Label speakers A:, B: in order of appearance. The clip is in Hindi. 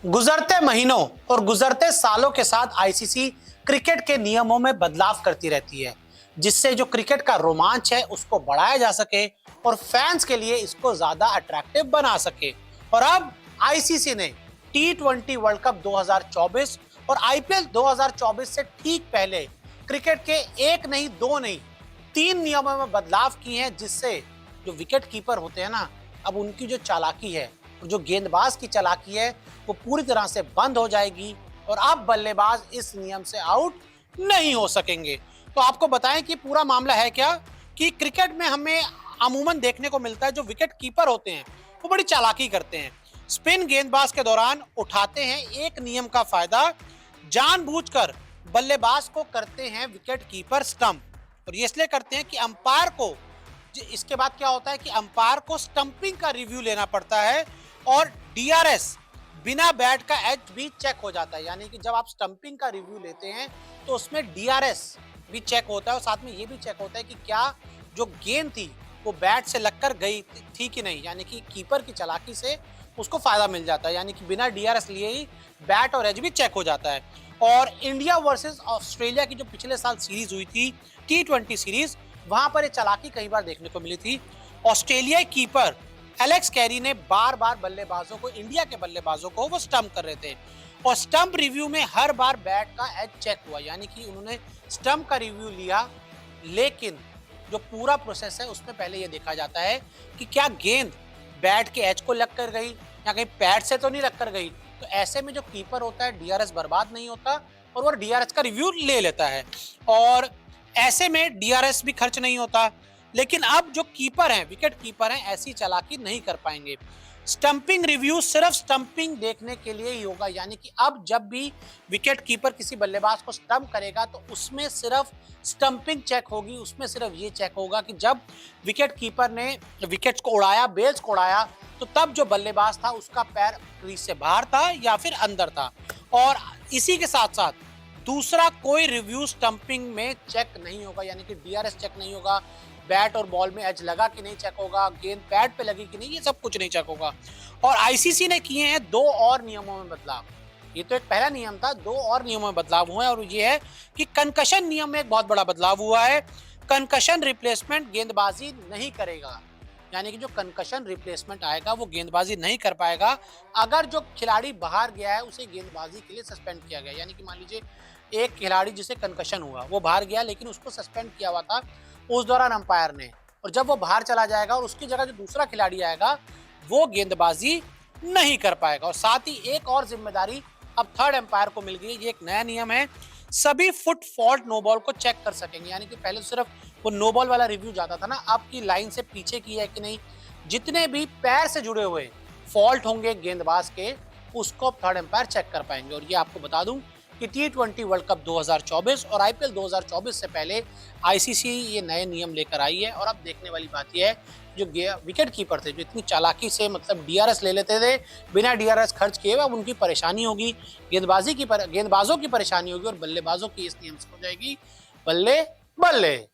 A: गुजरते महीनों और गुजरते सालों के साथ आईसीसी क्रिकेट के नियमों में बदलाव करती रहती है, जिससे जो क्रिकेट का रोमांच है उसको बढ़ाया जा सके और फैंस के लिए इसको ज्यादा अट्रैक्टिव बना सके। और अब आईसीसी ने टी20 वर्ल्ड कप 2024 और आईपीएल 2024 से ठीक पहले क्रिकेट के एक नहीं, दो नहीं, तीन नियमों में बदलाव किए हैं, जिससे जो विकेट कीपर होते हैं ना, अब उनकी जो चालाकी है, जो गेंदबाज की चालाकी है, वो पूरी तरह से बंद हो जाएगी और अब बल्लेबाज इस नियम से आउट नहीं हो सकेंगे। तो आपको बताएं कि पूरा मामला है क्या, कि क्रिकेट में हमें अमूमन देखने को मिलता है जो विकेट कीपर होते हैं वो बड़ी चालाकी करते हैं। स्पिन गेंदबाज के दौरान उठाते हैं एक नियम का फायदा, जानबूझकर बल्लेबाज को करते हैं विकेट कीपर स्टंप। और ये इसलिए करते हैं कि अंपायर को, इसके बाद क्या होता है कि अंपायर को स्टंपिंग का रिव्यू लेना पड़ता है और डीआरएस बिना बैट का एज भी चेक हो जाता है। यानी कि जब आप स्टंपिंग का रिव्यू लेते हैं तो उसमें डीआरएस भी चेक होता है और साथ में ये भी चेक होता है कि क्या जो गेंद थी वो बैट से लगकर गई थी कि नहीं। यानी कि कीपर की चालाकी से उसको फायदा मिल जाता है, यानी कि बिना डीआरएस लिए ही बैट और एज भी चेक हो जाता है। और इंडिया वर्सेस ऑस्ट्रेलिया की जो पिछले साल सीरीज हुई थी, टी20 सीरीज, वहां पर ये चालाकी कई बार देखने को मिली थी। ऑस्ट्रेलियाई कीपर एलेक्स कैरी ने बार बार बल्लेबाजों को, इंडिया के बल्लेबाजों को वो स्टंप कर रहे थे और स्टंप रिव्यू में हर बार बैट का एज चेक हुआ। यानी कि उन्होंने स्टंप का रिव्यू लिया, लेकिन जो पूरा प्रोसेस है उसमें पहले ये देखा जाता है कि क्या गेंद बैट के एज को लग कर गई या कहीं पैड से तो नहीं लग कर गई। तो ऐसे में जो कीपर होता है, डीआरएस बर्बाद नहीं होता और वो डीआरएस का रिव्यू ले लेता है और ऐसे में डीआरएस भी खर्च नहीं होता। लेकिन अब जो कीपर हैं, विकेट कीपर हैं, ऐसी चालाकी नहीं कर पाएंगे। स्टंपिंग रिव्यू सिर्फ स्टंपिंग देखने के लिए ही होगा। यानी कि अब जब भी विकेट कीपर किसी बल्लेबाज को स्टंप करेगा तो उसमें सिर्फ स्टंपिंग चेक होगी, उसमें सिर्फ ये चेक होगा कि जब विकेट कीपर ने विकेट्स को उड़ाया, बेल्स को उड़ाया, तो तब जो बल्लेबाज था उसका पैर क्रीज से बाहर था या फिर अंदर था। और इसी के साथ साथ दूसरा कोई रिव्यू स्टंपिंग में चेक नहीं होगा। यानी कि डीआरएस चेक नहीं होगा, बैट और बॉल में एज लगा कि नहीं चेक होगा, गेंद पैड पे लगी कि नहीं, ये सब कुछ नहीं चेक होगा। और आईसीसी ने किए हैं दो और नियमों में बदलाव। ये तो एक पहला नियम था, दो और नियमों में बदलाव हुए हैं और ये है कि कंकशन नियम में एक बहुत बड़ा बदलाव हुआ है। कंकशन रिप्लेसमेंट गेंदबाजी नहीं करेगा। यानी कि जो कंकशन रिप्लेसमेंट आएगा वो गेंदबाजी नहीं कर पाएगा अगर जो खिलाड़ी बाहर गया है उसे गेंदबाजी के लिए सस्पेंड किया गया। यानी कि मान लीजिए एक खिलाड़ी जिसे कंकशन हुआ, वो बाहर गया लेकिन उसको सस्पेंड किया हुआ था उस दौरान अंपायर ने, और जब वो बाहर चला जाएगा और उसकी जगह जो दूसरा खिलाड़ी आएगा वो गेंदबाजी नहीं कर पाएगा। और साथ ही एक और जिम्मेदारी अब थर्ड अंपायर को मिल गई। ये एक नया नियम है, सभी फुट फॉल्ट नो बॉल को चेक कर सकेंगे। यानी कि पहले तो सिर्फ वो नो बॉल वाला रिव्यू जाता था ना, अब की लाइन से पीछे की है कि नहीं, जितने भी पैर से जुड़े हुए फॉल्ट होंगे गेंदबाज के, उसको थर्ड अंपायर चेक कर पाएंगे। और ये आपको बता दूं कि टी20 वर्ल्ड कप 2024 और आईपीएल 2024 से पहले आईसीसी ये नए नियम लेकर आई है। और अब देखने वाली बात यह है, जो विकेट कीपर थे जो इतनी चालाकी से मतलब डीआरएस ले लेते थे बिना डीआरएस खर्च किए हुए, अब उनकी परेशानी होगी, गेंदबाजों की परेशानी होगी और बल्लेबाजों की इस नियम से हो जाएगी बल्ले बल्ले।